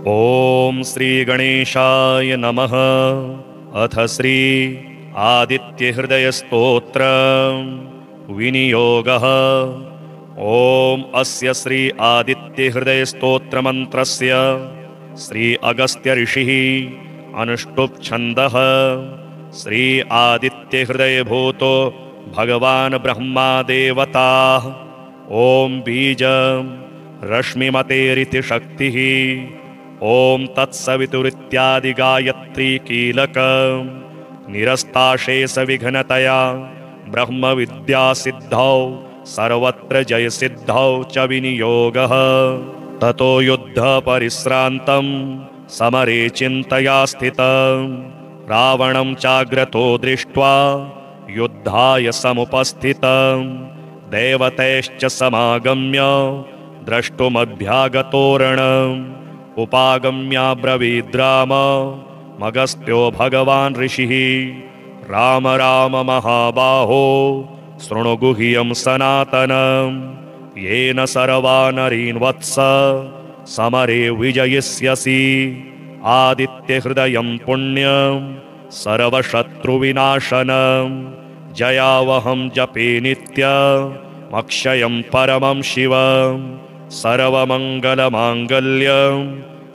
ओम श्री गणेशाय नमः। अथ श्री आदित्य हृदय स्तोत्र विनियोगः। ओम अस्य श्री आदित्य हृदय स्तोत्र मंत्रस्य श्री अगस्त्य ऋषिः अनुष्टुप् छन्दः। श्री आदित्य हृदय भूतो भगवान ब्रह्मा देवताः। ओम बीज रश्मिमतेरिति शक्तिः। ओम तत्सवितुरित्यादि गायत्री कीलक निरस्ताशेष विघ्नतया ब्रह्म विद्या सिद्धौ सर्वत्र जय सिद्धौ च विनियोगः। ततो युद्ध परिश्रान्तं समरे चिन्तया स्थितं रावणं चाग्रतो दृष्ट्वा युद्धाय समुपस्थितं देवतैश्च समागम्य द्रष्टुमभ्यागतोरणम् उपागम्याब्रवीद्राम मगस्त्यो भगवान् ऋषिः। राम राम महाबाहो शृणु गुह्यं सनातनं येन सर्वानरीन् वत्स समरे विजयिष्यसि। आदित्यहृदयं पुण्यं सर्वशत्रुविनाशनं जयावहं जपे नित्यमक्षयं परमं शिवम्। सर्वमङ्गलमाङ्गल्यं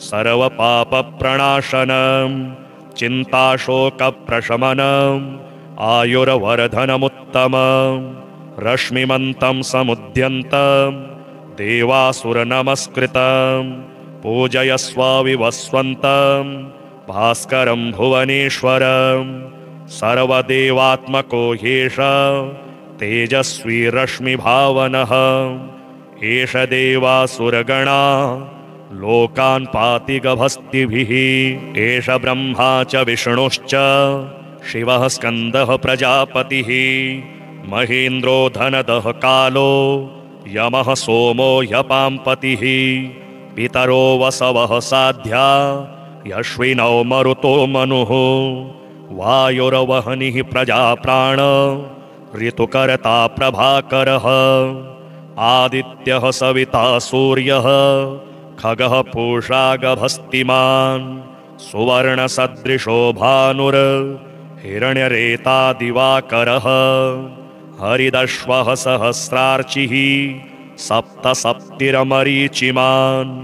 सर्वपापप्रणाशनं चिन्ताशोकप्रशमनम् आयुर्वर्धनमुत्तमं रश्मिमन्तं समुद्यन्तं देवासुरनमस्कृतं पूजयस्व विवस्वन्तं भास्करं भुवनेश्वरं सर्वदेवात्मको ह्येष तेजस्वी रश्मिभावनः। एष देवासुरगणा लोकान् पाति गभस्तिभिः। एष ब्रह्मा च विष्णुश्च शिवः स्कन्दः प्रजापतिः महेन्द्रो धनदः कालो यमः सोमो ह्यपाम्पतिः पितरो वसवः साध्या यश्विनौ मरुतो मनुः वायुर्वह्निः प्रजाप्राण ऋतुकर्ता प्रभाकरः आदित्यः सविता सूर्यः खगः पूषा गभस्तिमान् सुवर्णसदृशो भानुर् हिरण्यरेता दिवाकरः हरिदश्वः सहस्रार्चिः सप्तसप्तिरमरीचिमान्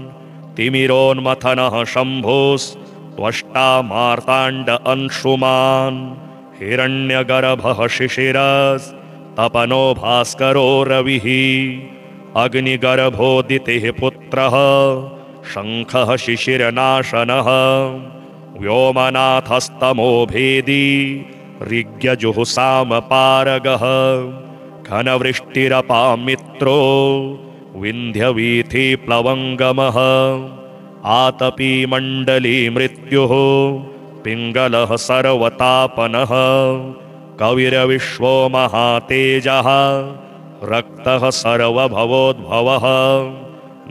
तिमिरोन्मथनः शम्भुस्त्वष्टा मार्ताण्ड अंशुमान् हिरण्यगर्भः शिशिरस्तपनो भास्करो रविः अग्निगर्भोदितेः पुत्रः शङ्खः शिशिरनाशनः व्योमनाथस्तमो भेदी ऋग्यजुःसामपारगः घनवृष्टिरपामित्रो विन्ध्यवीथिप्लवङ्गमः आतपी मण्डली मृत्युः पिङ्गलः सर्वतापनः कविर्विश्वो महातेजः रक्तः सर्वभवोद्भवः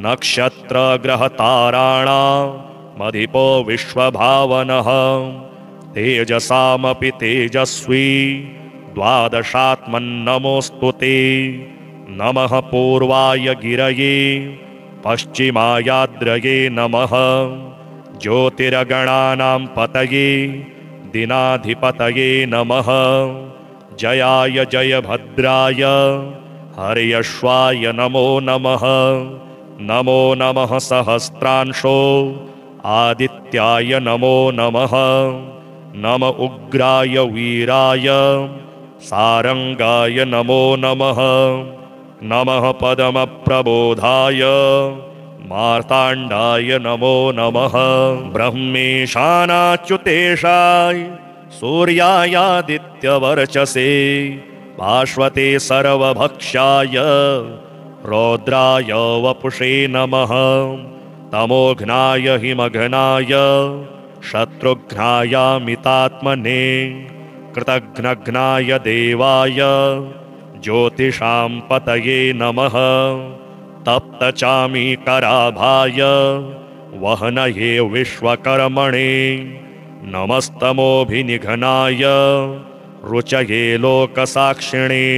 नक्षत्रग्रहताराणामधिपो विश्वभावनः तेजसामपि तेजस्वी द्वादशात्मन्नमोऽस्तु ते। नमः पूर्वाय गिरये पश्चिमायाद्रये नमः ज्योतिर्गणानां पतये दिनाधिपतये नमः जयाय जयभद्राय हर्यश्वाय नमो नमः। नमो नमः सहस्रांशो आदित्याय नमो नमः। नम उग्राय वीराय सारंगाय नमो नमः। नमः पदमप्रबोधाय मार्ताण्डाय नमो नमः। ब्रह्मेशानाच्युतेशाय सूर्यायादित्यवर्चसे भास्वते सर्वभक्षाय रौद्राय वपुषे नमः। तमोघ्नाय हिमघ्नाय शत्रुघ्नायामितात्मने कृतघ्नघ्नाय देवाय ज्योतिषां पतये नमः। तप्तचामीकराभाय वहनये विश्वकर्मणे नमस्तमोभिनिघ्नाय रुचये लोकसाक्षिणे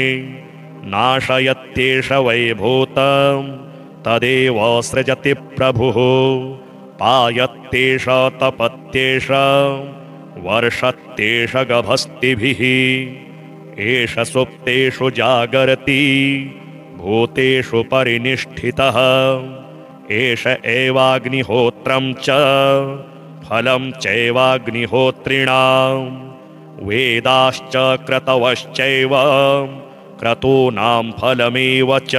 नाशयत्येष वैभूतं तदेव सृजति प्रभुः पायत्येष तपत्येष वर्षत्येष गभस्तिभिः एष सुप्तेषु जागर्ति भूतेषु परिनिष्ठितः एष एवाग्निहोत्रं च फलं चैवाग्निहोत्रिणां वेदाश्च क्रतवश्चैव क्रतूनां फलमेव च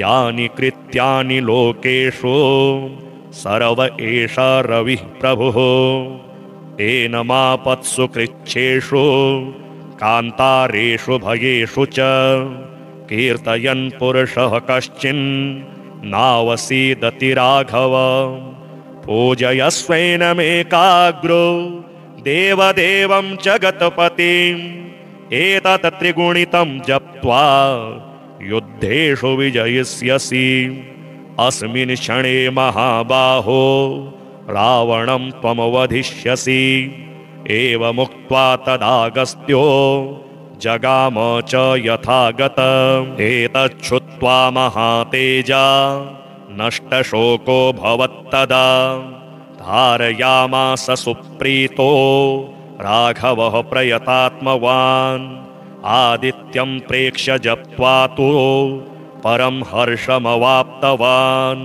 यानि कृत्यानि लोकेषु सर्व एष रविः प्रभुः तेन मापत्सु कृच्छेषु कान्तारेषु भयेषु च कीर्तयन् पुरुषः कश्चिन् नावसीदति राघव पूजयस्वैनमेकाग्रो देवदेवं जगत्पतिम् एतत् त्रिगुणितं जप्त्वा युद्धेषु विजयिष्यसि अस्मिन् क्षणे महाबाहो रावणं त्वं वधिष्यसि एवमुक्त्वा तदागस्त्यो जगाम च यथागतम् एतच्छ्रुत्वा महातेजा नष्टशोको भवत्तदा धारयामास सुप्रीतो राघवः प्रयतात्मवान् आदित्यं प्रेक्ष्य जप्त्वा तु परं हर्षमवाप्तवान्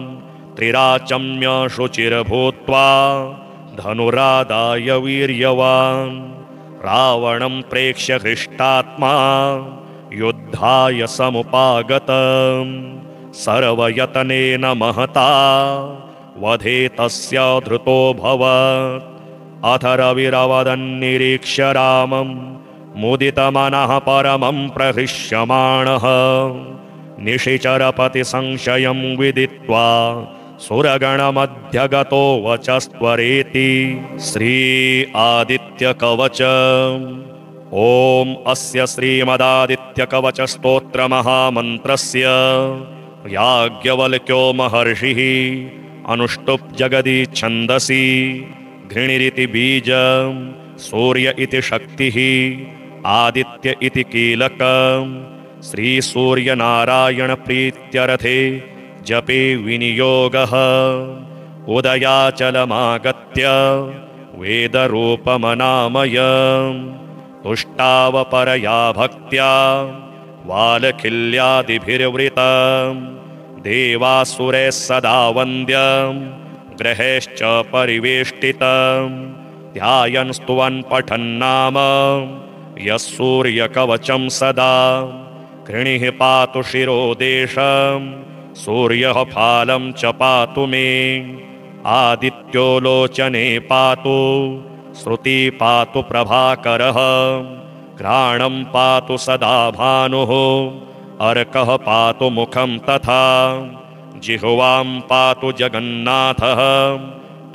त्रिराचम्य शुचिर्भूत्वा धनुरादाय वीर्यवान् रावणं प्रेक्ष्य हृष्टात्मा युद्धाय समुपागतम् सर्वयतनेन महता वधे तस्य धृतोऽभवत् अथ रविरवदन्निरीक्ष्य रामं मुदितमनः परमं प्रहृष्यमाणः निशिचरपतिसंशयं विदित्वा सुरगणमध्यगतो वचस्त्वरेति श्री आदित्यकवच ॐ अस्य श्रीमदादित्यकवचस्तोत्रमहामन्त्रस्य याज्ञवल्क्यो महर्षिः अनुष्टुप् जगदि छन्दसि घृणिरिति बीजं सूर्य इति शक्तिः आदित्य इति कीलकम् श्रीसूर्यनारायणप्रीत्यर्थे जपे विनियोगः उदयाचलमागत्य वेदरूपमनामयम् तुष्टावपरया भक्त्या वालखिल्यादिभिर्वृतम् देवासुरैः सदा वन्द्यम् ग्रहेश्च परिवेष्टितम् ध्यायन् स्तुवन् पठन्नाम यः सूर्यकवचं सदा कृणिः पातु शिरोदेशम् सूर्यः फालं च पातु मे आदित्यो लोचने पातु श्रुति पातु प्रभाकरः घ्राणं पातु सदा भानुः अर्कः पातु मुखं तथा जिह्वां पातु जगन्नाथः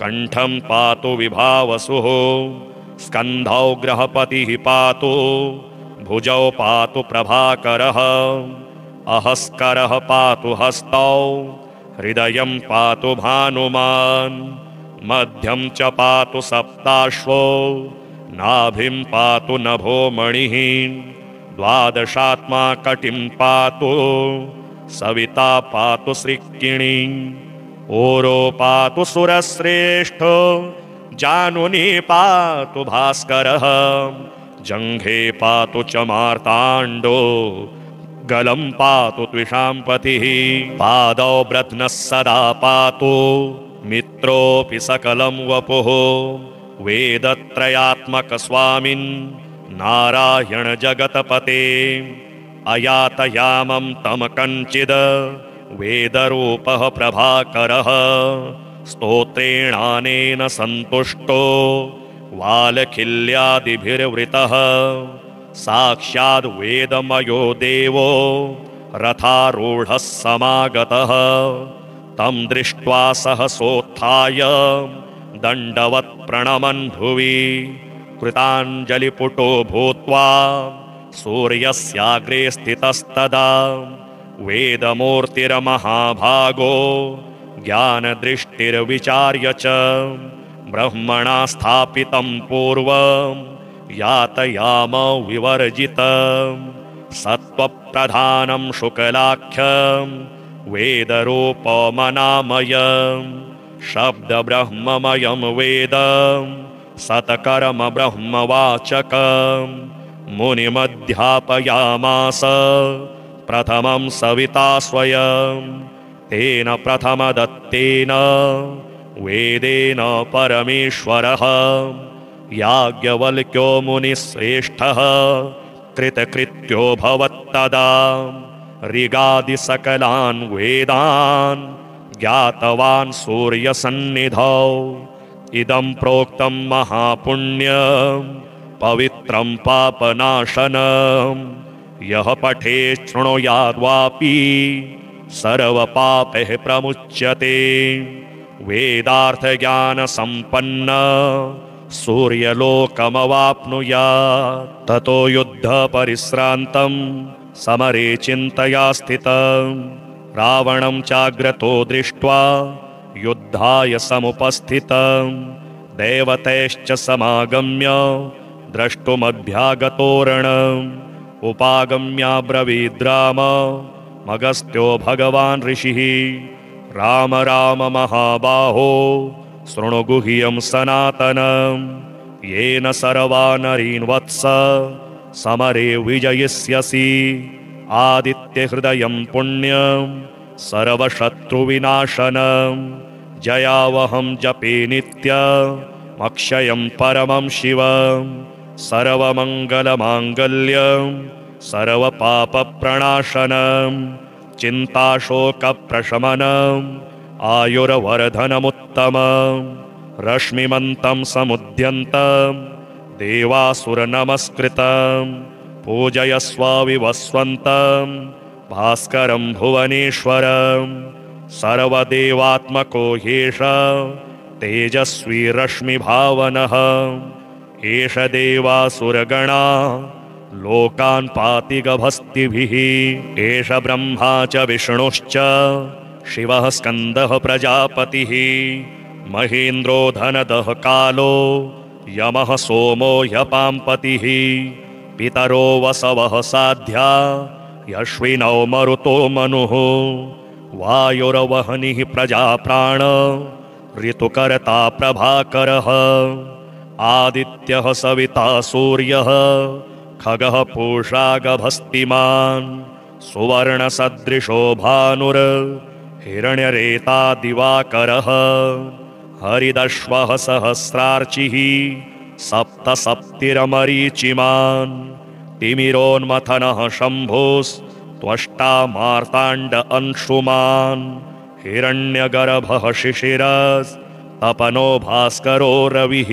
कण्ठं पातु विभावसुः स्कन्धौ ग्रहपतिः पातु भुजौ पातु प्रभाकरः अहस्करः पातु हस्तौ हृदयं पातु भानुमान् मध्यं च पातु सप्ताश्वो नाभिं पातु नभो मणिः द्वादशात्मा कटिं पातु सविता पातु सृक्किणी ओरो पातु सुरश्रेष्ठो जानुनी पातु भास्करः जङ्घे पातु च मार्ताण्डो गलं पातु त्विषाम्पतिः पादौ ब्रध्नः सदा पातु मित्रोऽपि सकलं वपुः वेदत्रयात्मकस्वामिन् नारायण जगतपते अयातयामं तम कञ्चिद् वेदरूपः प्रभाकरः स्तोत्रेणानेन सन्तुष्टो वालखिल्यादिभिर्वृतः साक्षाद् वेदमयो देवो रथारूढः समागतः तं दृष्ट्वा सहसोत्थाय दण्डवत् प्रणमन् भुवि कृताञ्जलिपुटो भूत्वा सूर्यस्याग्रे स्थितस्तदा वेदमूर्तिर्महाभागो ज्ञानदृष्टिर्विचार्य च ब्रह्मणा स्थापितं पूर्वं यातयाम विवर्जितं सत्त्वप्रधानं शुक्लाख्यं वेदरूपमनामयं शब्दब्रह्ममयं वेदं सतकर्म ब्रह्मवाचकं मुनिमध्यापयामास प्रथमं सविता स्वयं तेन प्रथमदत्तेन वेदेन परमेश्वरः याज्ञवल्क्यो मुनिश्रेष्ठः कृतकृत्यो भवत्तदा ऋगादिसकलान् वेदान् ज्ञातवान् सूर्यसन्निधौ इदं प्रोक्तं महापुण्यं पवित्रं पापनाशनं यः पठेत् शृणुयाद्वापि सर्वपापैः प्रमुच्यते वेदार्थज्ञानसम्पन्न सूर्यलोकमवाप्नुयात् ततो युद्धपरिश्रान्तं समरे चिन्तया स्थितं रावणं चाग्रतो दृष्ट्वा युद्धाय समुपस्थितं देवतैश्च समागम्य द्रष्टुमभ्यागतोरणम् उपागम्याब्रवीद्राम मगस्त्यो भगवान् ऋषिः राम राम महाबाहो शृणु गुह्यं सनातनं येन सर्वानरीन् वत्स समरे विजयिष्यसि आदित्यहृदयं पुण्यं सर्वशत्रुविनाशनं जयावहं जपे नित्यमक्षयं परमं शिवं सर्वमङ्गलमाङ्गल्यं सर्वपापप्रणाशनं चिन्ताशोकप्रशमनम् आयुर्वर्धनमुत्तमं रश्मिमन्तं समुद्यन्तं देवासुरनमस्कृतं पूजयस्व विवस्वन्तं भास्करं भुवनेश्वरं सर्वदेवात्मको ह्येष तेजस्वी रश्मिभावनः एष देवासुरगणा लोकान् पाति गभस्तिभिः एष ब्रह्मा च विष्णुश्च शिवः स्कन्दः प्रजापतिः महेन्द्रो धनदः कालो यमः सोमो ह्यपाम्पतिः पितरो वसवः साध्या यश्विनौ मरुतो मनुः वायुर्वह्निः प्रजाप्राण ऋतुकर्ता प्रभाकरः आदित्यः सविता सूर्यः खगः पूषा गभस्तिमान् सुवर्णसदृशो भानुर् हिरण्यरेता दिवाकरः हरिदश्वः सहस्रार्चिः सप्तसप्तिरमरीचिमान् तिमिरोन्मथनः शम्भुस्त्वष्टा मार्ताण्ड अंशुमान् हिरण्यगर्भः शिशिरस्तपनो भास्करो रविः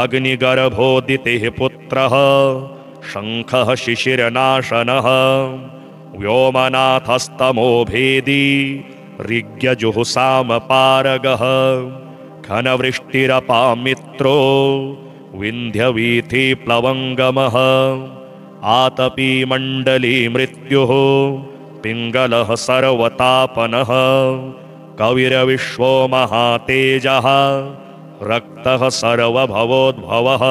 अग्निगर्भोदितेः पुत्रः शङ्खः शिशिरनाशनः व्योमनाथस्तमो भेदी ऋग्यजुःसामपारगः घनवृष्टिरपामित्रो विन्ध्यवीथिप्लवङ्गमः आतपी मण्डली मृत्युः पिङ्गलः सर्वतापनः कविर्विश्वो महातेजः रक्तः सर्वभवोद्भवः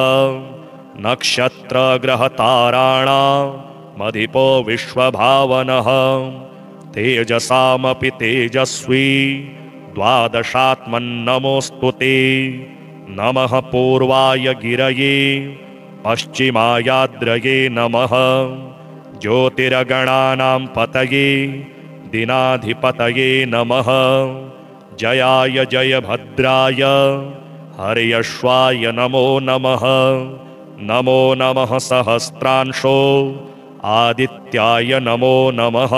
नक्षत्रग्रहताराणामधिपो विश्वभावनः तेजसामपि तेजस्वी द्वादशात्मन्नमोऽस्तु ते नमः पूर्वाय गिरये पश्चिमायाद्रये नमः ज्योतिर्गणानां पतये दिनाधिपतये नमः जयाय जयभद्राय हर्यश्वाय नमो नमः नमो नमः सहस्रांशो आदित्याय नमो नमः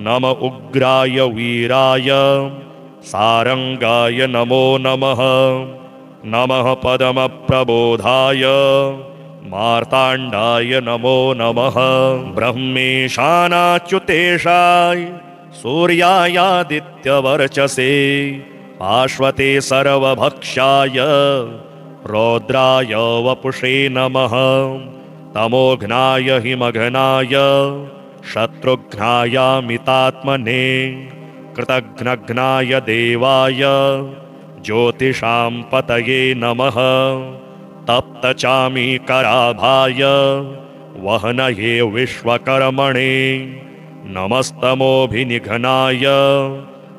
नम उग्राय वीराय सारंगाय नमो नमः नमः पदमप्रबोधाय मार्ताण्डाय नमो नमः ब्रह्मेशानाच्युतेशाय सूर्यायादित्यवर्चसे पार्श्वते सर्वभक्षाय रौद्राय वपुषे नमः तमोघ्नाय हिमघ्नाय शत्रुघ्नायामितात्मने कृतघ्नघ्नाय देवाय ज्योतिषां पतये नमः तप्तचामीकराभाय वहनये विश्वकर्मणे नमस्तमोभिनिघ्नाय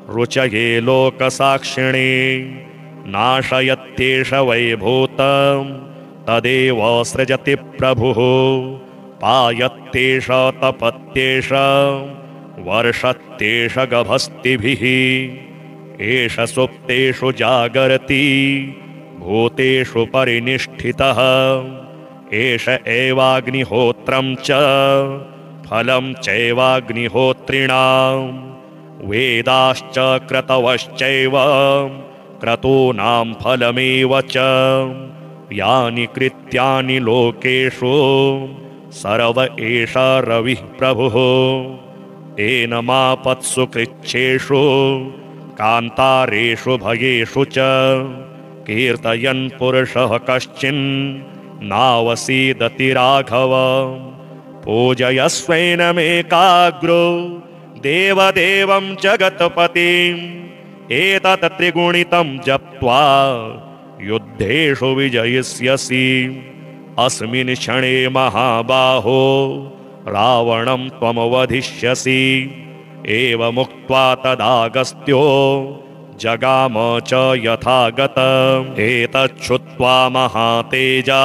रुचये लोकसाक्षिणे नाशयत्येष वैभूतं तदेव सृजति प्रभुः पायत्येष तपत्येष वर्षत्येष गभस्तिभिः एष सुप्तेषु जागर्ति भूतेषु परिनिष्ठितः एष एवाग्निहोत्रं च फलं चैवाग्निहोत्रिणां वेदाश्च क्रतवश्चैव क्रतूनां फलमेव च यानि कृत्यानि लोकेषु सर्व एष रविः प्रभुः एनमापत्सु कृच्छेषु कान्तारेषु भयेषु च कीर्तयन् पुरुषः कश्चिन् नावसीदति राघव पूजयस्वैनमेकाग्रो देवदेवं जगत्पतिम् एतत् त्रिगुणितं जप्त्वा युद्धेषु विजयिष्यसि अस्मिन् क्षणे महाबाहो रावणं त्वमवधिष्यसि एवमुक्त्वा तदागस्त्यो जगाम च यथागतम् एतच्छ्रुत्वा महातेजा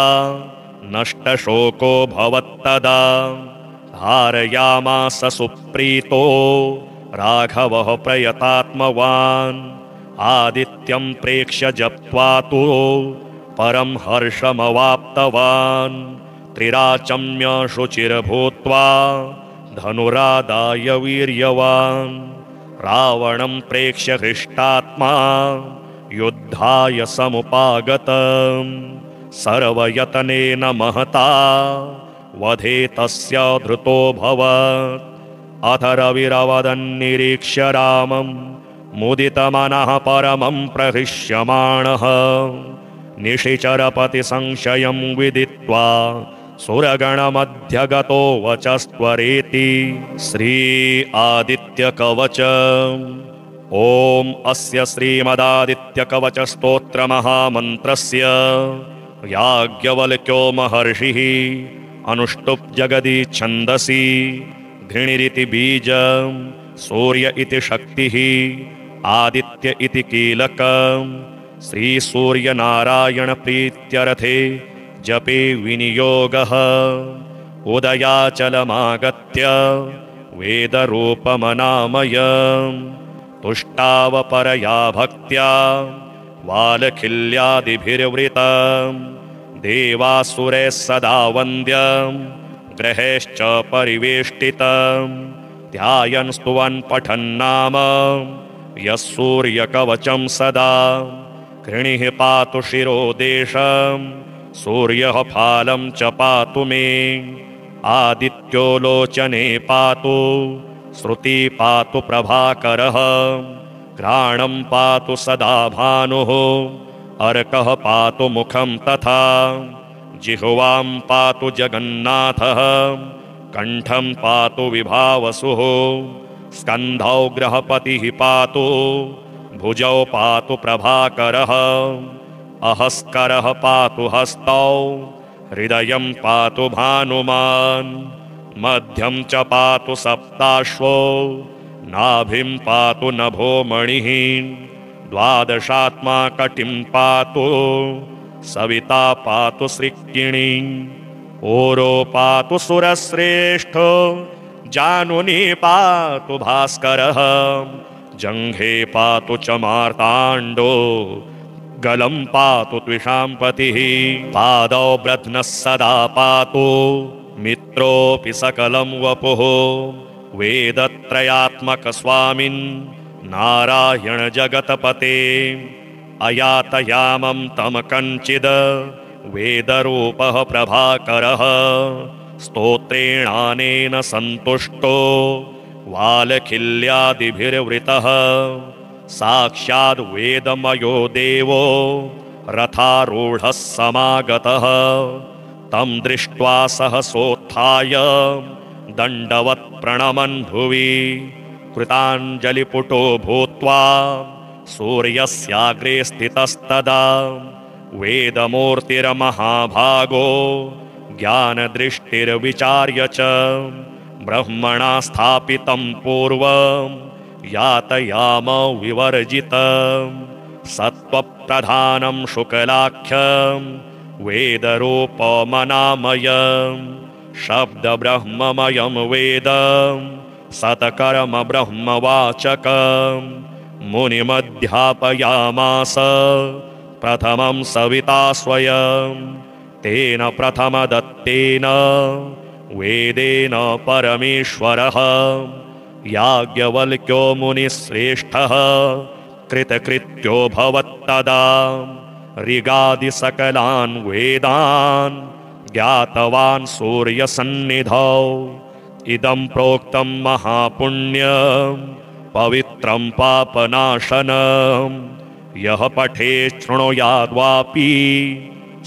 नष्टशोको भवत्तदा धारयामास सुप्रीतो राघवः प्रयतात्मवान् आदित्यं प्रेक्ष्य जप्त्वा तु परं हर्षमवाप्तवान् त्रिराचम्य शुचिर्भूत्वा धनुरादाय वीर्यवान् रावणं प्रेक्ष्य हृष्टात्मा युद्धाय समुपागतम् सर्वयतनेन महता वधे तस्य धृतोऽभवत् अथ रविरवदन्निरीक्ष्य रामं मुदितमनः परमं प्रहृष्यमाणः निशिचरपतिसंशयं विदित्वा सुरगणमध्यगतो वचस्त्वरेति श्री आदित्यकवच ॐ अस्य श्रीमदादित्यकवचस्तोत्रमहामन्त्रस्य याज्ञवल्क्यो महर्षिः अनुष्टुप् जगदि छन्दसि घृणिरिति बीजं सूर्य इति शक्तिः आदित्य इति कीलकम् श्रीसूर्यनारायणप्रीत्यर्थे जपे विनियोगः उदयाचलमागत्य वेदरूपमनामयम् तुष्टावपरया भक्त्या वालखिल्यादिभिर्वृतम् देवासुरैः सदा वन्द्यम् ग्रहैश्च परिवेष्टितम् ध्यायन् स्तुवन् पठन्नाम यः सूर्यकवचं सदा कृणिः पातु शिरोदेशं सूर्यः फालं च पातु मे आदित्यो लोचने पातु श्रुति पातु प्रभाकरः घ्राणं पातु सदा भानुः अर्कः पातु मुखं तथा जिह्वां पातु जगन्नाथः कण्ठं पातु विभावसुः स्कन्धौ ग्रहपतिः पातु भुजौ पातु प्रभाकरः अहस्करः पातु हस्तौ हृदयं पातु भानुमान् मध्यं च पातु सप्ताश्वो नाभिं पातु नभोमणिः द्वादशात्मा कटिं पातु सविता पातु सृक्किणी ओरो पातु सुरश्रेष्ठो जानुनी पातु भास्करः जङ्घे पातु च मार्ताण्डो गलं पातु त्विषाम्पतिः पादौ ब्रध्नः सदा पातु मित्रोऽपि सकलं वपुः वेदत्रयात्मकस्वामिन् नारायण जगतपते अयातयामं तम कञ्चिद् वेदरूपः प्रभाकरः स्तोत्रेणानेन सन्तुष्टो वालखिल्यादिभिर्वृतः साक्षाद् वेदमयो देवो रथारूढः समागतः तं दृष्ट्वा सहसोत्थाय दण्डवत् प्रणमन् भुवि कृताञ्जलिपुटो भूत्वा सूर्यस्याग्रे स्थितस्तदा वेदमूर्तिर्महाभागो ज्ञानदृष्टिर्विचार्य च ब्रह्मणा स्थापितं पूर्वं यातयाम विवर्जितं सत्त्वप्रधानं शुक्लाख्यं वेदरूपमनामयं शब्दब्रह्ममयं वेदं सतकर्म ब्रह्मवाचकं मुनिमध्यापयामास प्रथमं सविता स्वयं तेन प्रथमदत्तेन वेदेन परमेश्वरः याज्ञवल्क्यो मुनिश्रेष्ठः कृतकृत्यो भवत्तदा ऋगादिसकलान् वेदान् ज्ञातवान् सूर्यसन्निधौ इदं प्रोक्तं महापुण्यं पवित्रं पापनाशनं यः पठेत् शृणुयाद्वापि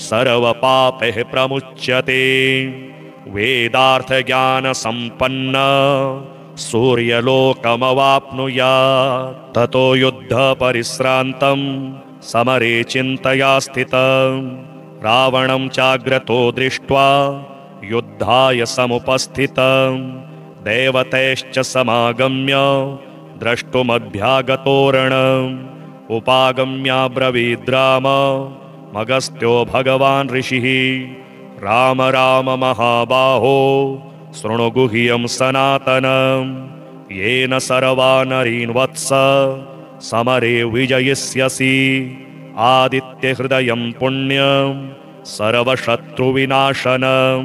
सर्वपापैः प्रमुच्यते वेदार्थज्ञानसम्पन्न सूर्यलोकमवाप्नुयात् ततो युद्धपरिश्रान्तं समरे चिन्तया स्थितं रावणं चाग्रतो दृष्ट्वा युद्धाय समुपस्थितं देवतैश्च समागम्य द्रष्टुमभ्यागतोरणम् उपागम्याब्रवीद्राम मगस्त्यो भगवान् ऋषिः राम राम महाबाहो शृणु गुह्यं सनातनं येन सर्वानरीन् वत्स समरे विजयिष्यसि आदित्यहृदयं पुण्यं सर्वशत्रुविनाशनं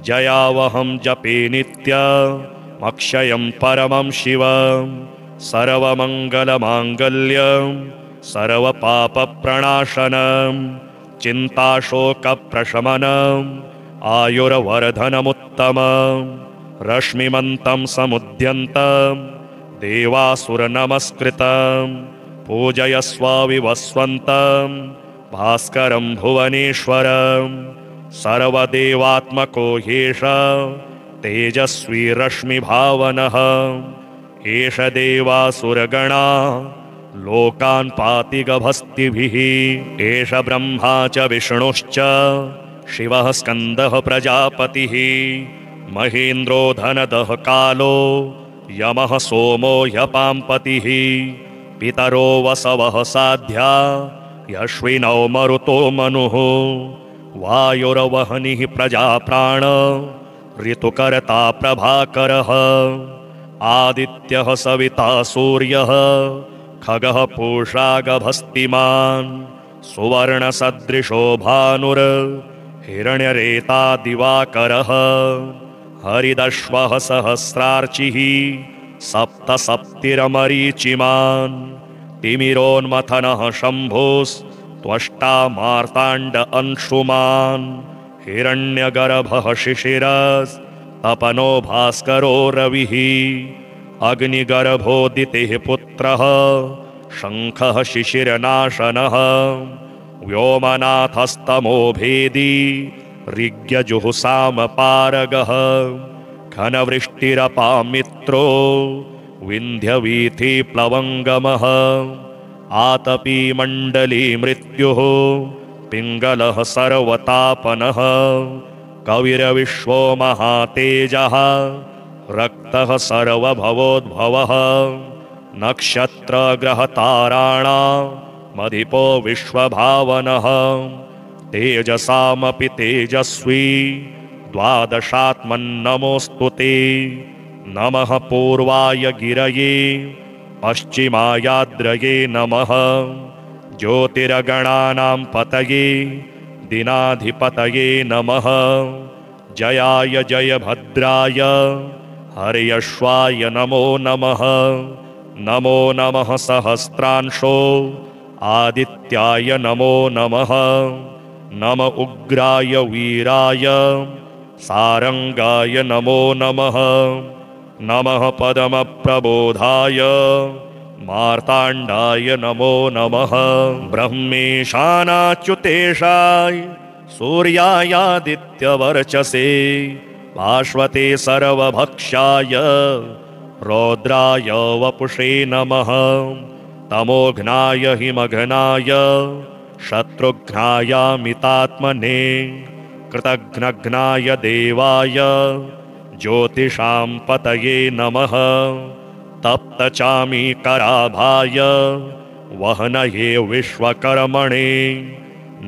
जयावहं जपे नित्यमक्षयं परमं शिवं सर्वमङ्गलमाङ्गल्यं सर्वपापप्रणाशनं चिन्ताशोकप्रशमनम् आयुर्वर्धनमुत्तमं रश्मिमन्तं समुद्यन्तं देवासुरनमस्कृतं पूजयस्व विवस्वन्तं भास्करं भुवनेश्वरं सर्वदेवात्मको ह्येष तेजस्वी रश्मिभावनः एष देवासुरगणा लोकान् पाति गभस्तिभिः एष ब्रह्मा च विष्णुश्च शिवः स्कन्दः प्रजापतिः महेन्द्रो धनदः कालो यमः सोमो ह्यपाम्पतिः पितरो वसवः साध्या यश्विनौ मरुतो मनुः वायुर्वह्निः प्रजाप्राण ऋतुकर्ता प्रभाकरः आदित्यः सविता सूर्यः खगः पूषा गभस्तिमान् सुवर्णसदृशो भानुर् हिरण्यरेता दिवाकरः हरिदश्वः सहस्रार्चिः सप्तसप्तिरमरीचिमान् तिमिरोन्मथनः शम्भुस्त्वष्टा मार्ताण्ड अंशुमान् हिरण्यगर्भः शिशिरस्तपनो भास्करो रविः अग्निगर्भोदितेः पुत्रः शङ्खः शिशिरनाशनः व्योमनाथस्तमो भेदी ऋग्यजुःसामपारगः घनवृष्टिरपामित्रो विन्ध्यवीथिप्लवङ्गमः आतपी मण्डली मृत्युः पिङ्गलः सर्वतापनः कविर्विश्वो महातेजः रक्तः सर्वभवोद्भवः नक्षत्रग्रहताराणामधिपो विश्वभावनः तेजसामपि तेजस्वी द्वादशात्मन्नमोऽस्तु ते नमः पूर्वाय गिरये पश्चिमायाद्रये नमः ज्योतिर्गणानां पतये दिनाधिपतये नमः जयाय जयभद्राय हर्यश्वाय नमो नमः नमो नमः सहस्रांशो आदित्याय नमो नमः नम उग्राय वीराय सारंगाय नमो नमः नमः पदमप्रबोधाय मार्ताण्डाय नमो नमः ब्रह्मेशानाच्युतेशाय सूर्यायादित्यवर्चसे भास्वते सर्वभक्षाय रौद्राय वपुषे नमः तमोघ्नाय हिमघ्नाय शत्रुघ्नायामितात्मने कृतघ्नघ्नाय देवाय ज्योतिषां पतये नमः तप्तचामीकराभाय वहनये विश्वकर्मणे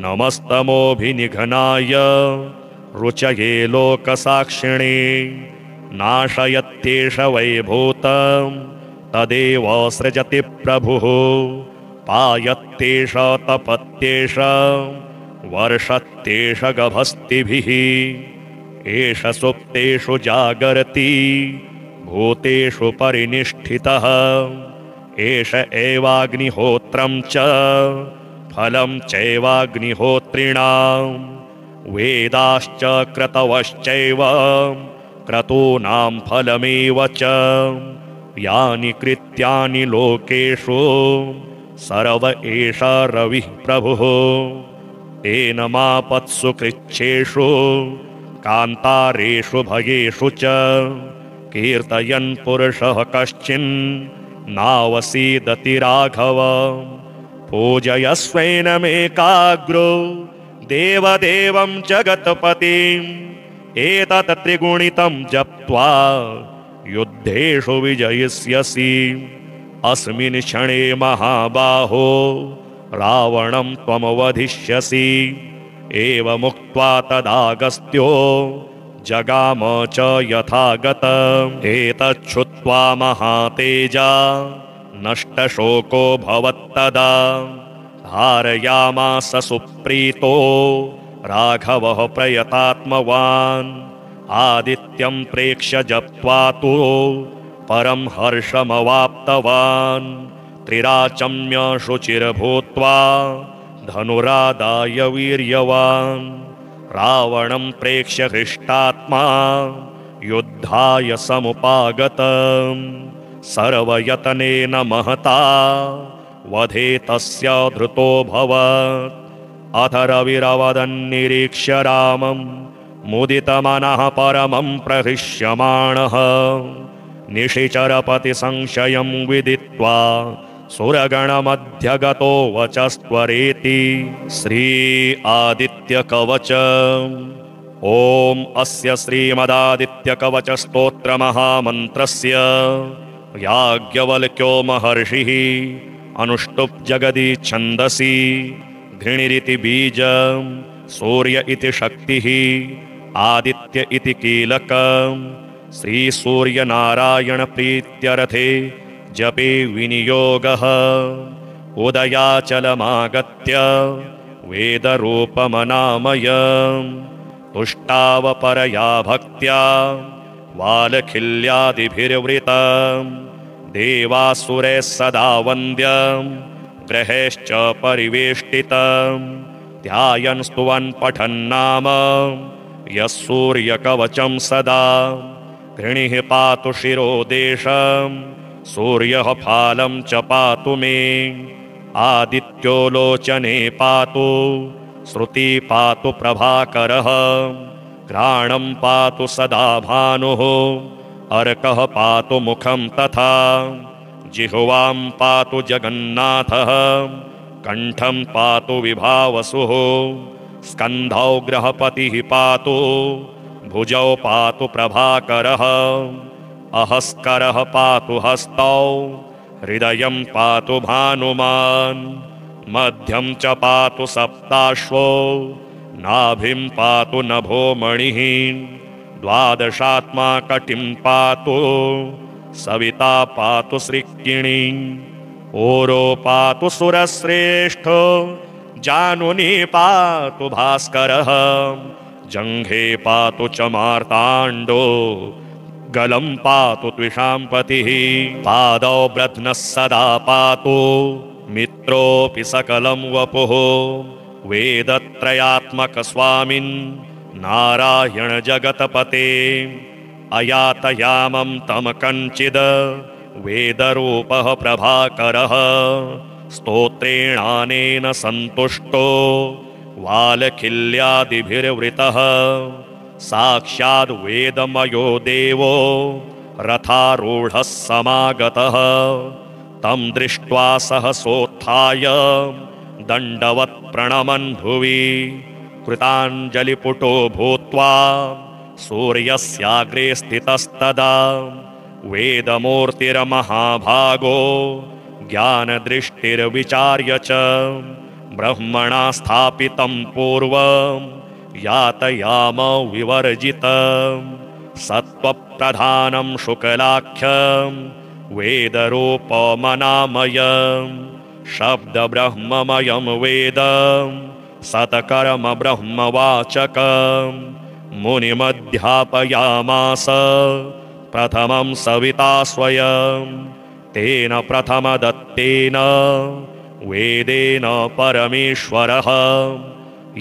नमस्तमोऽभिनिघ्नाय रुचये लोकसाक्षिणे नाशयत्येष वैभूतं तदेव सृजति प्रभुः पायत्येष तपत्येष वर्षत्येष गभस्तिभिः एष सुप्तेषु जागर्ति भूतेषु परिनिष्ठितः एष एवाग्निहोत्रं च फलं चैवाग्निहोत्रिणां वेदाश्च क्रतवश्चैव क्रतूनां फलमेव च यानि कृत्यानि लोकेषु सर्व एष रविः प्रभुः तेन मापत्सु कृच्छेषु कान्तारेषु भयेषु च कीर्तयन् पुरुषः कश्चिन् नावसीदति राघव पूजयस्वैनमेकाग्रो देवदेवं जगत्पतिम् एतत् त्रिगुणितं जप्त्वा युद्धेषु विजयिष्यसि अस्मिन् क्षणे महाबाहो रावणं त्वं वधिष्यसि एवमुक्त्वा तदागस्त्यो जगाम च यथागतम् एतच्छ्रुत्वा महातेजा नष्टशोको भवत्तदा धारयामास सुप्रीतो राघवः प्रयतात्मवान् आदित्यं प्रेक्ष्य जप्त्वा तु परं हर्षमवाप्तवान् त्रिराचम्य शुचिर्भूत्वा धनुरादाय वीर्यवान् रावणं प्रेक्ष्य हृष्टात्मा युद्धाय समुपागतम् सर्वयतनेन महता वधे तस्य धृतोऽभवत् अथ रविरवदन्निरीक्ष्य रामं मुदितमनः परमं प्रहृष्यमाणः निशिचरपतिसंशयं विदित्वा सुरगणमध्यगतो वचस्त्वरेति श्री आदित्यकवच ॐ अस्य श्रीमदादित्यकवचस्तोत्रमहामन्त्रस्य याज्ञवल्क्यो महर्षिः अनुष्टुप् जगदि छन्दसि घृणिरिति बीजं सूर्य इति शक्तिः आदित्य इति कीलकम् श्रीसूर्यनारायणप्रीत्यर्थे जपे विनियोगः उदयाचलमागत्य वेदरूपमनामयम् तुष्टावपरया भक्त्या वालखिल्यादिभिर्वृतम् देवासुरैः सदा वन्द्यम् ग्रहेश्च परिवेष्टितम् ध्यायन् स्तुवन् पठन्नाम यः सूर्यकवचं सदा घृणिः पातु शिरोदेशं सूर्यः फालं च पातु मे आदित्यो लोचने पातु श्रुति पातु प्रभाकरः घ्राणं पातु सदा भानुः अर्कः पातु मुखं तथा जिह्वां पातु जगन्नाथः कण्ठं पातु विभावसुः स्कन्धौ ग्रहपतिः पातु भुजौ पातु प्रभाकरः अहस्करः पातु हस्तौ हृदयं पातु भानुमान् मध्यं च पातु सप्ताश्वो नाभिं पातु नभोमणिः द्वादशात्मा कटिं पातु सविता पातु सृक्किणी ओरो पातु सुरश्रेष्ठो जानुनी पातु भास्करः जङ्घे पातु च मार्ताण्डो गलं पातु त्विषाम्पतिः पादौ ब्रध्नः सदा पातु मित्रोऽपि सकलं वपुः वेदत्रयात्मकस्वामिन् नारायण जगतपते अयातयामं तं कञ्चिद् वेदरूपः प्रभाकरः स्तोत्रेणानेन सन्तुष्टो वालखिल्यादिभिर्वृतः साक्षाद् वेदमयो देवो रथारूढः समागतः तं दृष्ट्वा सहसोत्थाय दण्डवत् प्रणमन् भुवि कृताञ्जलिपुटो भूत्वा सूर्यस्याग्रे स्थितस्तदा वेदमूर्तिर्महाभागो ज्ञानदृष्टिर्विचार्य च ब्रह्मणा स्थापितं पूर्वं यातयाम विवर्जितं सत्त्वप्रधानं शुक्लाख्यं वेदरूपमनामयं शब्दब्रह्ममयं वेदं सतकर्म ब्रह्मवाचकं मुनिमध्यापयामास प्रथमं सविता स्वयं तेन प्रथमदत्तेन वेदेन परमेश्वरः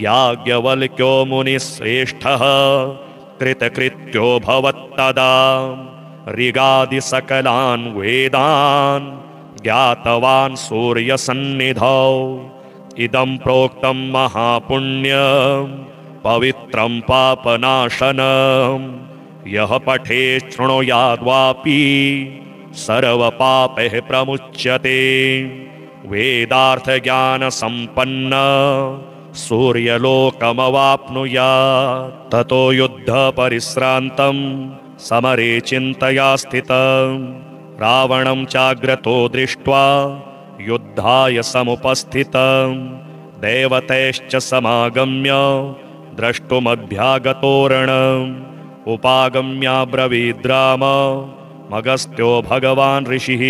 याज्ञवल्क्यो मुनिश्रेष्ठः कृतकृत्यो भवत्तदा ऋगादिसकलान् वेदान् ज्ञातवान् सूर्यसन्निधौ इदं प्रोक्तं महापुण्यं पवित्रं पापनाशनं यः पठेत् शृणुयाद्वापि सर्वपापैः प्रमुच्यते वेदार्थज्ञानसम्पन्न सूर्यलोकमवाप्नुयात् ततो युद्धपरिश्रान्तं समरे चिन्तया स्थितं रावणं चाग्रतो दृष्ट्वा युद्धाय समुपस्थितं देवतैश्च समागम्य द्रष्टुमभ्यागतोरणम् उपागम्याब्रवीद्राम मगस्त्यो भगवान् ऋषिः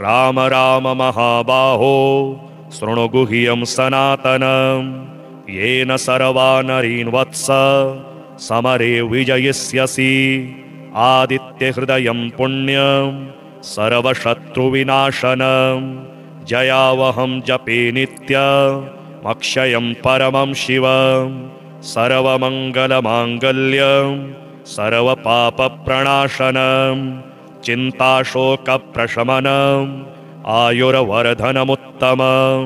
राम राम महाबाहो शृणु गुह्यं सनातनं येन सर्वानरीन् वत्स समरे विजयिष्यसि आदित्यहृदयं पुण्यं सर्वशत्रुविनाशनं जयावहं जपे नित्यमक्षयं परमं शिवं सर्वमङ्गलमाङ्गल्यं सर्वपापप्रणाशनं चिन्ताशोकप्रशमनम् आयुर्वर्धनमुत्तमं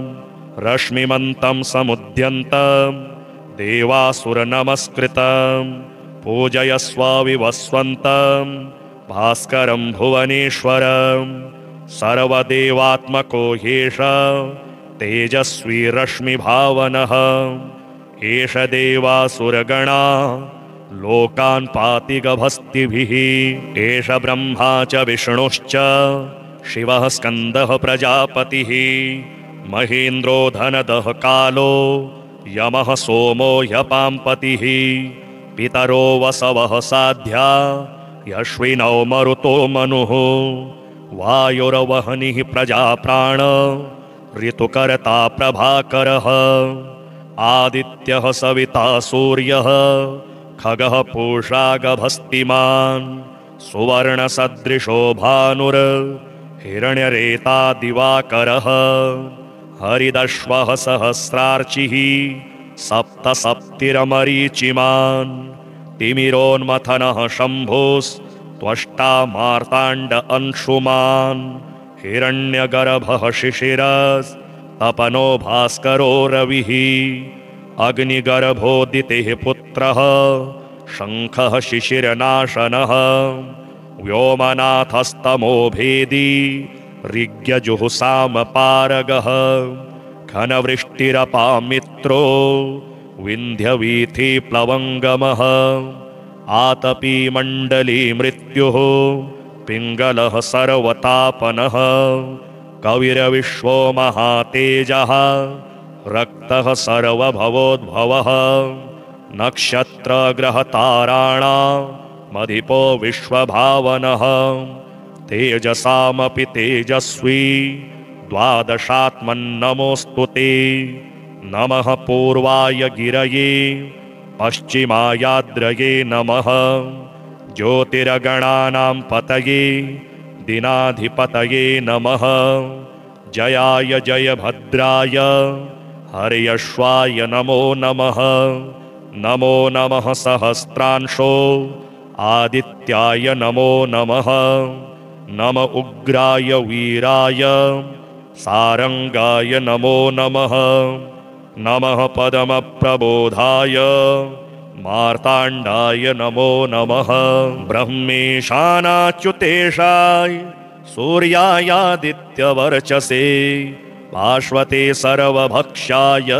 रश्मिमन्तं समुद्यन्तं देवासुरनमस्कृतं पूजयस्व विवस्वन्तं भास्करं भुवनेश्वरं सर्वदेवात्मको ह्येष तेजस्वी रश्मिभावनः एष देवासुरगणा लोकान् पाति गभस्तिभिः एष ब्रह्मा च विष्णुश्च शिवः स्कन्दः प्रजापतिः महेन्द्रो धनदः कालो यमः सोमो ह्यपाम्पतिः पितरो वसवः साध्या यश्विनौ मरुतो मनुः वायुर्वह्निः प्रजाप्राण ऋतुकर्ता प्रभाकरः आदित्यः सविता सूर्यः खगः पूषा गभस्तिमान् सुवर्णसदृशो भानुर् हिरण्यरेता दिवाकरः हरिदश्वः सहस्रार्चिः सप्तसप्तिरमरीचिमान् तिमिरोन्मथनः शम्भुस्त्वष्टा मार्ताण्ड अंशुमान् हिरण्यगर्भः शिशिरस्तपनो भास्करो रविः अग्निगर्भोदितेः पुत्रः शङ्खः शिशिरनाशनः व्योमनाथस्तमो भेदी ऋग्यजुःसामपारगः घनवृष्टिरपामित्रो विन्ध्यवीथिप्लवङ्गमः आतपी मण्डली मृत्युः पिङ्गलः सर्वतापनः कविर्विश्वो महातेजः रक्तः सर्वभवोद्भवः नक्षत्रग्रहताराणामधिपो विश्वभावनः तेजसामपि तेजस्वी द्वादशात्मन्नमोऽस्तु ते नमः पूर्वाय गिरये पश्चिमायाद्रये नमः ज्योतिर्गणानां पतये दिनाधिपतये नमः जयाय जयभद्राय हर्यश्वाय नमो नमः नमो नमः सहस्रांशो आदित्याय नमो नमः नम उग्राय वीराय सारंगाय नमो नमः नमः पदमप्रबोधाय मार्ताण्डाय नमो नमः ब्रह्मेशानाच्युतेशाय सूर्यायादित्यवर्चसे पार्श्वते सर्वभक्षाय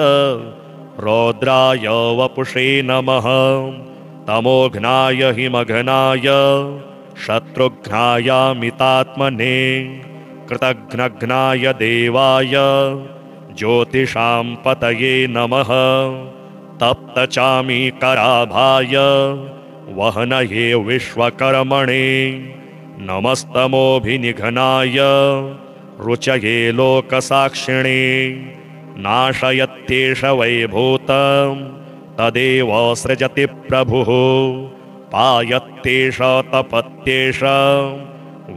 रौद्राय वपुषे नमः तमोघ्नाय हिमघ्नाय शत्रुघ्नायामितात्मने कृतघ्नघ्नाय देवाय ज्योतिषां पतये नमः तप्तचामीकराभाय वहनये विश्वकर्मणे नमस्तमोभिनिघ्नाय रुचये लोकसाक्षिणे नाशयत्येष वैभूतं तदेव सृजति प्रभुः पायत्येष तपत्येष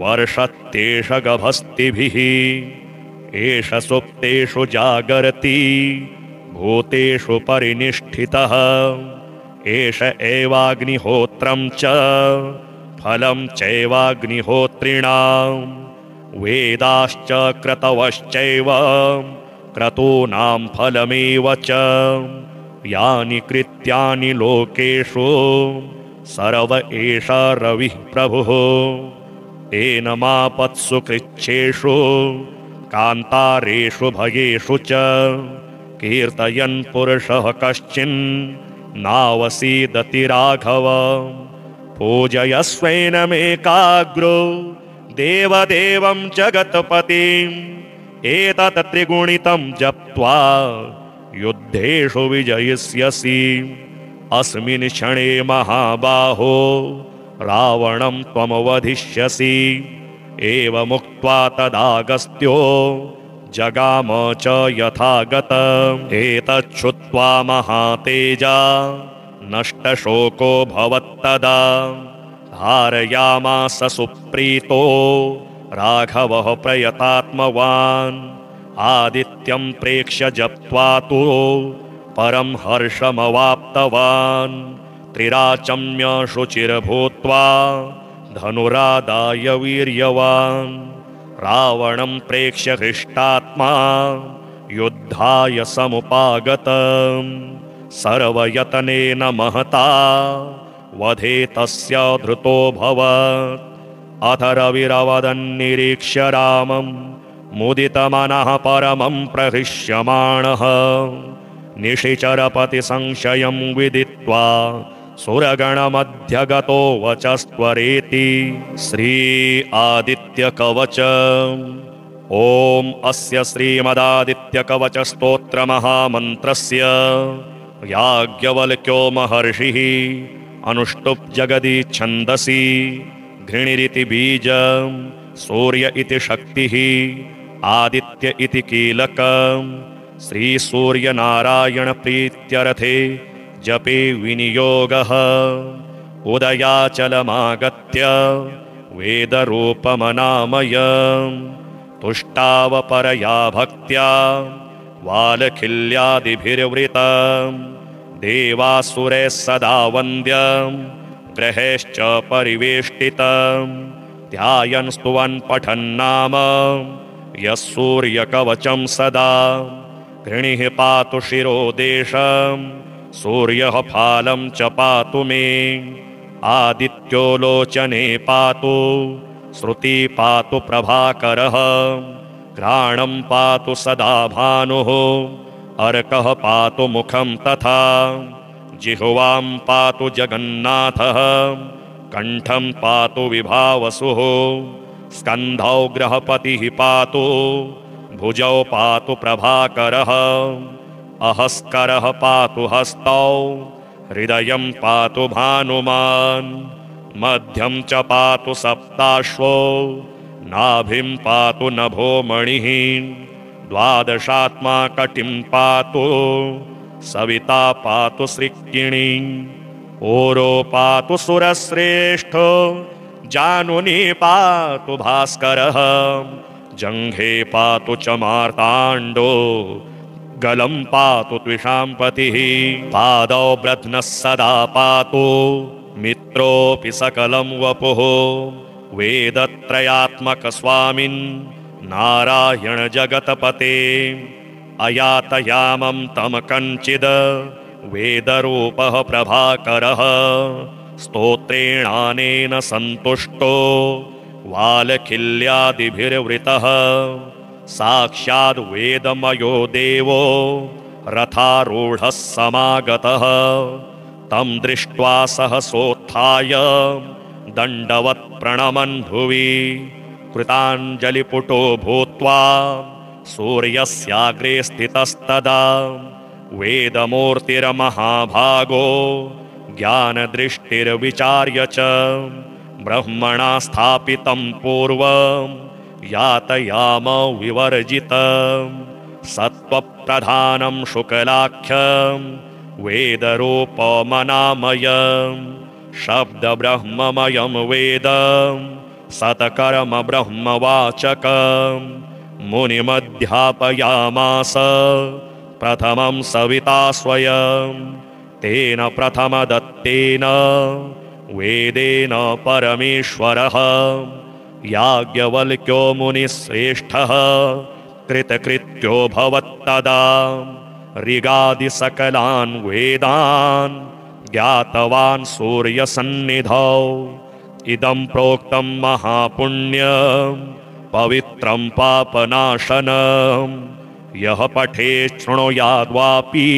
वर्षत्येष गभस्तिभिः एष सुप्तेषु जागर्ति भूतेषु परिनिष्ठितः एष एवाग्निहोत्रं च फलं चैवाग्निहोत्रिणां वेदाश्च क्रतवश्चैव क्रतूनां फलमेव च यानि कृत्यानि लोकेषु सर्व एष रविः प्रभुः तेन मापत्सु कृच्छेषु कान्तारेषु भयेषु च कीर्तयन् पुरुषः कश्चिन् नावसीदति राघव पूजयस्वैनमेकाग्रो देवदेवं जगत्पतिम् एतत् त्रिगुणितं जप्त्वा युद्धेषु विजयिष्यसि अस्मिन् क्षणे महाबाहो रावणं त्वमवधिष्यसि एवमुक्त्वा तदागस्त्यो जगाम च यथागतम् एतच्छ्रुत्वा महातेजा नष्टशोको भवत्तदा धारयामास सुप्रीतो राघवः प्रयतात्मवान् आदित्यं प्रेक्ष्य जप्त्वा तु परं हर्षमवाप्तवान् त्रिराचम्य शुचिर्भूत्वा धनुरादाय वीर्यवान् रावणं प्रेक्ष्य हृष्टात्मा युद्धाय समुपागतम् सर्वयतनेन महता वधे तस्य धृतोऽभवत् अथ रविरवदन्निरीक्ष्य रामं मुदितमनः परमं प्रहृष्यमाणः निशिचरपतिसंशयं विदित्वा सुरगणमध्यगतो वचस्त्वरेति श्री आदित्यकवच ॐ अस्य श्रीमदादित्यकवचस्तोत्रमहामन्त्रस्य याज्ञवल्क्यो महर्षिः अनुष्टुप् जगदि छन्दसि घृणिरिति बीजं सूर्य इति शक्तिः आदित्य इति कीलकम् श्रीसूर्यनारायणप्रीत्यर्थे जपे विनियोगः उदयाचलमागत्य वेदरूपमनामयम् तुष्टावपरया भक्त्या वालखिल्यादिभिर्वृतम् देवासुरैः सदा वन्द्यम् ग्रहैश्च परिवेष्टितम् ध्यायन् स्तुवन् पठन्नाम यः सूर्यकवचं सदा घृणिः पातु शिरोदेशम् सूर्यः फालं च पातु मे आदित्यो लोचने पातु श्रुति पातु प्रभाकरः घ्राणं पातु सदा भानुः अर्कः पातु मुखं तथा जिह्वां पातु जगन्नाथः कण्ठं पातु विभावसुः स्कन्धौ ग्रहपतिः पातु भुजौ पातु प्रभाकरः अहस्करः पातु हस्तौ हृदयं पातु भानुमान् मध्यं च पातु सप्ताश्वो नाभिं पातु नभोमणिः द्वादशात्मा कटिं पातु सविता पातु सृक्किणी ओरो पातु सुरश्रेष्ठो जानुनी पातु भास्करः जङ्घे पातु च मार्ताण्डो गलं पातु त्विषाम्पतिः पादौ ब्रध्नः सदा पातु मित्रोऽपि सकलं वपुः वेदत्रयात्मकस्वामिन् नारायण जगतपते अयातयामं तं कञ्चिद् वेदरूपः प्रभाकरः स्तोत्रेणानेन सन्तुष्टो वालखिल्यादिभिर्वृतः साक्षाद् वेदमयो देवो रथारूढः समागतः तं दृष्ट्वा सहसोत्थाय दण्डवत् प्रणमन् भुवि कृताञ्जलिपुटो भूत्वा सूर्यस्याग्रे स्थितस्तदा वेदमूर्तिर्महाभागो ज्ञानदृष्टिर्विचार्य च ब्रह्मणा स्थापितं पूर्वं यातयाम विवर्जितं सत्त्वप्रधानं शुक्लाख्यं वेदरूपमनामयं शब्दब्रह्ममयं वेदं सतकर्म ब्रह्मवाचकं मुनिमध्यापयामास प्रथमं सविता स्वयं तेन प्रथमदत्तेन वेदेन परमेश्वरः याज्ञवल्क्यो मुनिश्रेष्ठः कृतकृत्यो भवत्तदा ऋगादिसकलान् वेदान् ज्ञातवान् सूर्यसन्निधौ इदं प्रोक्तं महापुण्यं पवित्रं पापनाशनं यः पठेत् शृणुयाद्वापि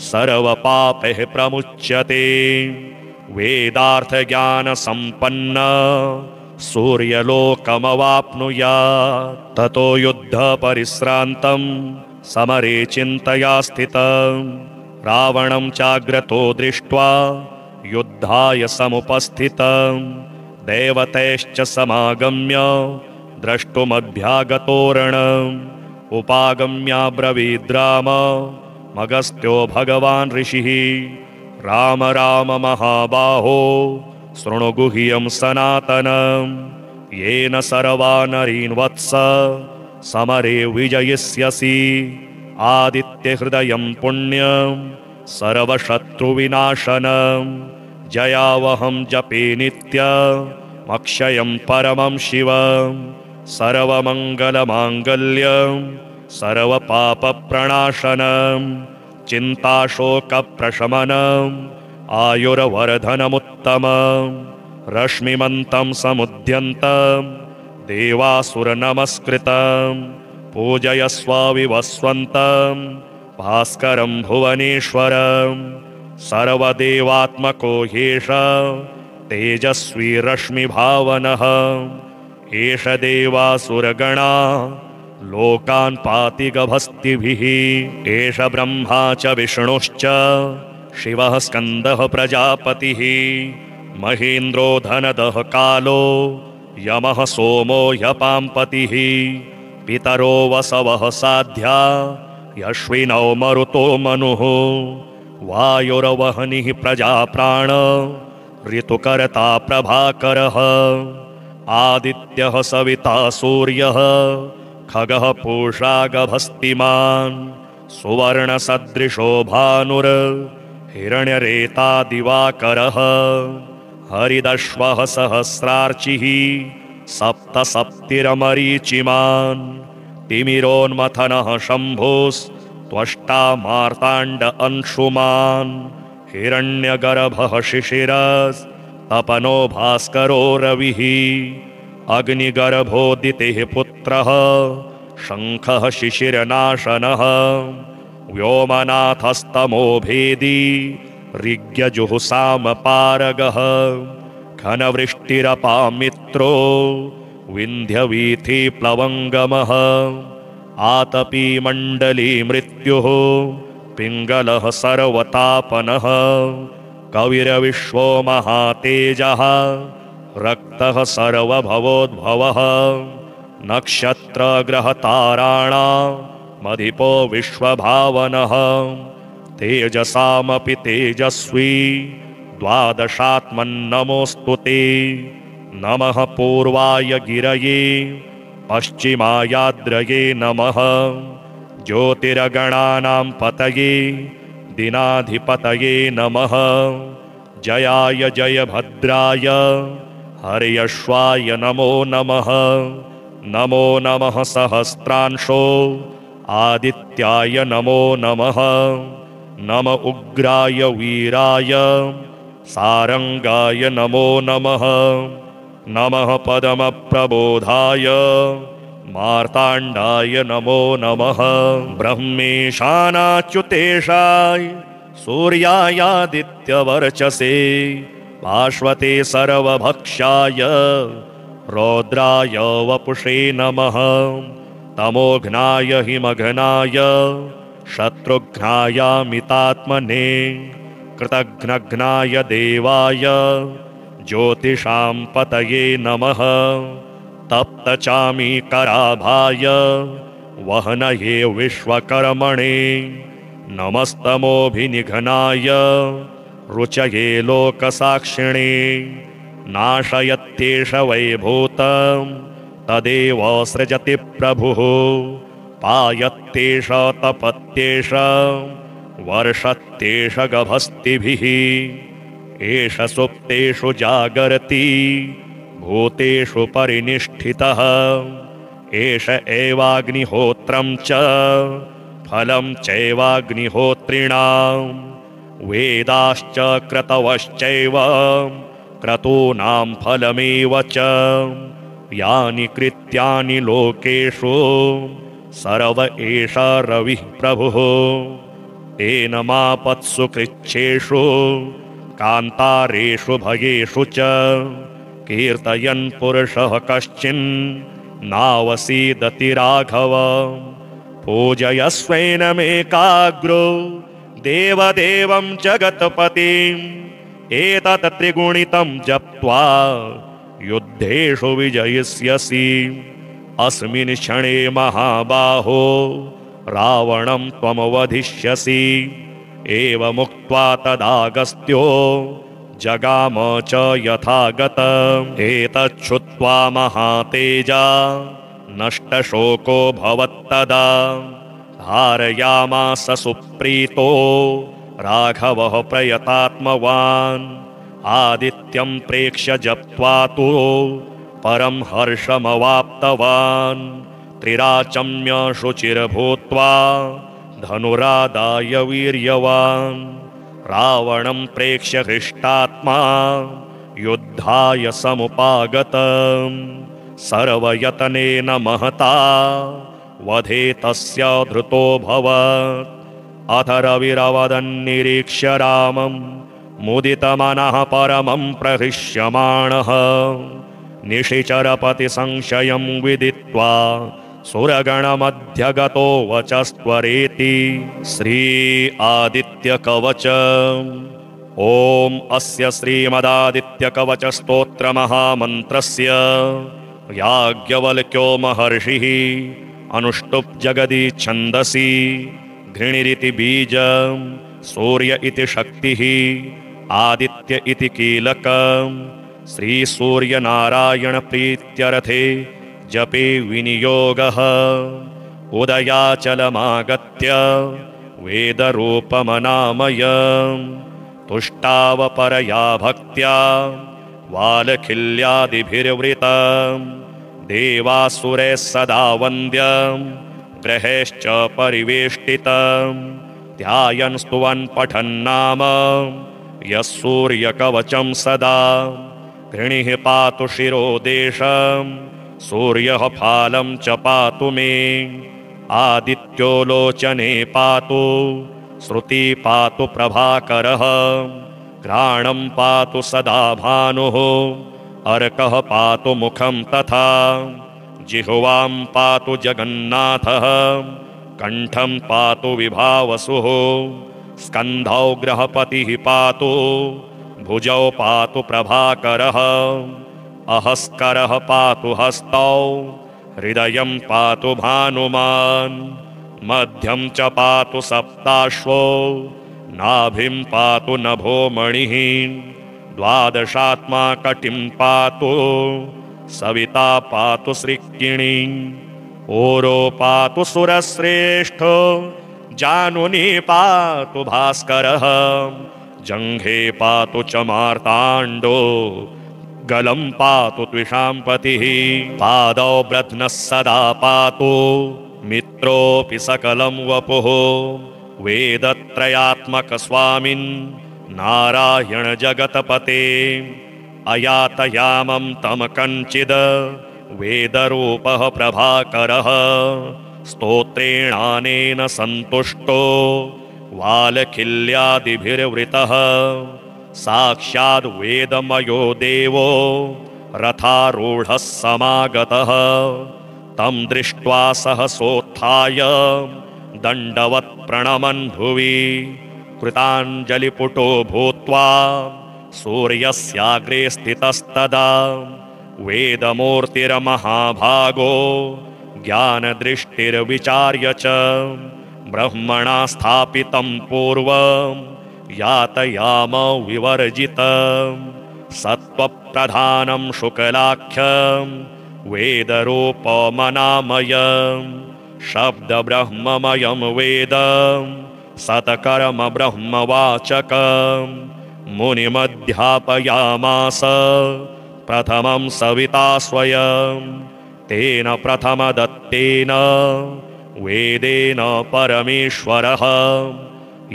सर्वपापैः प्रमुच्यते वेदार्थज्ञानसम्पन्न सूर्यलोकमवाप्नुयात् ततो युद्धपरिश्रान्तं समरे चिन्तया स्थितं रावणं चाग्रतो दृष्ट्वा युद्धाय समुपस्थितं देवतैश्च समागम्य द्रष्टुमभ्यागतोरणम् उपागम्याब्रवीद्राम मगस्त्यो भगवान् ऋषिः राम राम महाबाहो शृणु गुह्यं सनातनं येन सर्वानरीन् वत्स समरे विजयिष्यसि आदित्यहृदयं पुण्यं सर्वशत्रुविनाशनं जयावहं जपे नित्यमक्षयं परमं शिवं सर्वमङ्गलमाङ्गल्यं सर्वपापप्रणाशनं चिन्ताशोकप्रशमनम् आयुर्वर्धनमुत्तमं रश्मिमन्तं समुद्यन्तं देवासुरनमस्कृतं पूजयस्व विवस्वन्तं भास्करं भुवनेश्वरं सर्वदेवात्मको ह्येष तेजस्वी रश्मिभावनः एष देवासुरगणा लोकान् पाति गभस्तिभिः एष ब्रह्मा च विष्णुश्च शिवः स्कन्दः प्रजापतिः महेन्द्रो धनदः कालो यमः सोमो ह्यपाम्पतिः पितरो वसवः साध्या यश्विनौ मरुतो मनुः वायुर्वह्निः प्रजाप्राण ऋतुकर्ता प्रभाकरः आदित्यः सविता सूर्यः खगः पूषा गभस्तिमान् सुवर्णसदृशो भानुर् हिरण्यरेता दिवाकरः हरिदश्वः सहस्रार्चिः सप्तसप्तिरमरीचिमान् तिमिरोन्मथनः शम्भुस्त्वष्टा मार्ताण्ड अंशुमान् हिरण्यगर्भः शिशिरस्तपनो भास्करो रविः अग्निगर्भोदितेः पुत्रः शङ्खः शिशिरनाशनः व्योमनाथस्तमो भेदी ऋग्यजुःसामपारगः घनवृष्टिरपामित्रो विन्ध्यवीथिप्लवङ्गमः आतपीमण्डली मृत्युः पिङ्गलः सर्वतापनः कविर्विश्वो महातेजः रक्तः सर्वभवोद्भवः नक्षत्रग्रहताराणामधिपो विश्वभावनः तेजसामपि तेजस्वी द्वादशात्मन्नमोऽस्तु ते नमः पूर्वाय गिरये पश्चिमायाद्रये नमः ज्योतिर्गणानां पतये दिनाधिपतये नमः जयाय जयभद्राय हर्यश्वाय नमो नमः नमो नमः सहस्रांशो आदित्याय नमो नमः नम उग्राय वीराय सारंगाय नमो नमः नमः पदमप्रबोधाय मार्ताण्डाय नमो नमः ब्रह्मेशानाच्युतेशाय सूर्यायादित्यवर्चसे पार्श्वते सर्वभक्षाय रौद्राय वपुषे नमः तमोघ्नाय हिमघ्नाय शत्रुघ्नायामितात्मने कृतघ्नघ्नाय देवाय ज्योतिषां पतये नमः तप्तचामीकराभाय वहनये विश्वकर्मणे नमस्तमोभिनिघ्नाय रुचये लोकसाक्षिणे नाशयत्येष वैभूतं तदेव सृजति प्रभुः पायत्येष तपत्येष वर्षत्येष गभस्तिभिः एष सुप्तेषु जागर्ति भूतेषु परिनिष्ठितः एष एवाग्निहोत्रं च फलं चैवाग्निहोत्रिणां वेदाश्च क्रतवश्चैव क्रतूनां फलमेव च यानि कृत्यानि लोकेषु सर्व एष रविः प्रभुः तेन मापत्सु कृच्छ्रेषु कान्तारेषु भयेषु च कीर्तयन् पुरुषः कश्चिन् नावसीदति राघव पूजयस्वैनमेकाग्रो देवदेवं जगत्पतिम् एतत् त्रिगुणितं जप्त्वा युद्धेषु विजयिष्यसि अस्मिन् क्षणे महाबाहो रावणं त्वमवधिष्यसि एवमुक्त्वा तदागस्त्यो जगाम च यथागतम् एतच्छ्रुत्वा महातेजा नष्टशोको भवत्तदा धारयामास सुप्रीतो राघवः प्रयतात्मवान् आदित्यं प्रेक्ष्य जप्त्वा तु परं हर्षमवाप्तवान् त्रिराचम्य शुचिर्भूत्वा धनुरादाय वीर्यवान् रावणं प्रेक्ष्य हृष्टात्मा युद्धाय समुपागतम् सर्वयतनेन महता वधे तस्य धृतोऽभवत् अथ रविरवदन्निरीक्ष्य रामं मुदितमनः परमं प्रहृष्यमाणः निशिचरपतिसंशयं विदित्वा सुरगणमध्यगतो वचस्त्वरेति श्री आदित्यकवच ॐ अस्य श्रीमदादित्यकवचस्तोत्रमहामन्त्रस्य याज्ञवल्क्यो महर्षिः अनुष्टुप् जगदि छन्दसि घृणिरिति बीजं सूर्य इति शक्तिः आदित्य इति कीलकम् श्रीसूर्यनारायणप्रीत्यर्थे जपे विनियोगः उदयाचलमागत्य वेदरूपमनामयम् तुष्टावपरया भक्त्या वालखिल्यादिभिर्वृतम् देवासुरैः सदा वन्द्यम् ग्रहैश्च परिवेष्टितम् ध्यायन् स्तुवन् पठन्नाम यः सूर्यकवचं सदा घृणिः पातु शिरोदेशम् सूर्यः फालं च पातु मे आदित्यो लोचने पातु श्रुति पातु प्रभाकरः घ्राणं पातु सदा भानुः अर्कः पातु मुखं तथा जिह्वां पातु जगन्नाथः कण्ठं पातु विभावसुः स्कन्धौ ग्रहपतिः पातु भुजौ पातु प्रभाकरः अहस्करः पातु हस्तौ हृदयं पातु भानुमान् मध्यं च पातु सप्ताश्वो नाभिं पातु नभो मणिः द्वादशात्मा कटिं पातु सविता पातु सृक्किणी ओरो पातु सुरश्रेष्ठो जानुनी पातु भास्करः जङ्घे पातु च मार्ताण्डो गलं पातु त्विषां पतिः पादौ ब्रध्नः सदा पातु मित्रोऽपि सकलं वपुः वेदत्रयात्मकस्वामिन् नारायण जगतपते अयातयामं तं कञ्चिद् वेदरूपः प्रभाकरः स्तोत्रेणानेन सन्तुष्टो वालखिल्यादिभिर्वृतः साक्षाद् वेदमयो देवो रथारूढः समागतः तं दृष्ट्वा सहसोत्थाय दण्डवत् प्रणमन् भुवि कृताञ्जलिपुटो भूत्वा सूर्यस्याग्रे स्थितस्तदा वेदमूर्तिर्महाभागो ज्ञानदृष्टिर्विचार्य च ब्रह्मणा स्थापितं पूर्वं यातयाम विवर्जितं सत्त्वप्रधानं शुक्लाख्यं वेदरूपमनामयं शब्दब्रह्ममयं वेदं सतकर्म ब्रह्मवाचकं मुनिमध्यापयामास प्रथमं सविता स्वयं तेन प्रथमदत्तेन वेदेन परमेश्वरः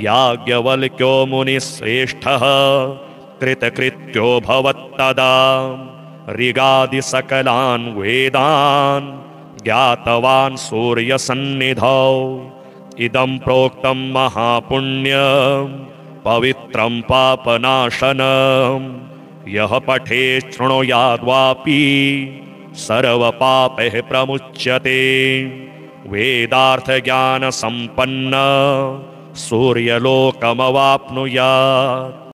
याज्ञवल्क्यो मुनिश्रेष्ठः कृतकृत्यो भवत्तदा ऋगादिसकलान् वेदान् ज्ञातवान् सूर्यसन्निधौ इदं प्रोक्तं महापुण्यं पवित्रं पापनाशनं यः पठेत् शृणुयाद्वापि सर्वपापैः प्रमुच्यते वेदार्थज्ञानसम्पन्न सूर्यलोकमवाप्नुयात्।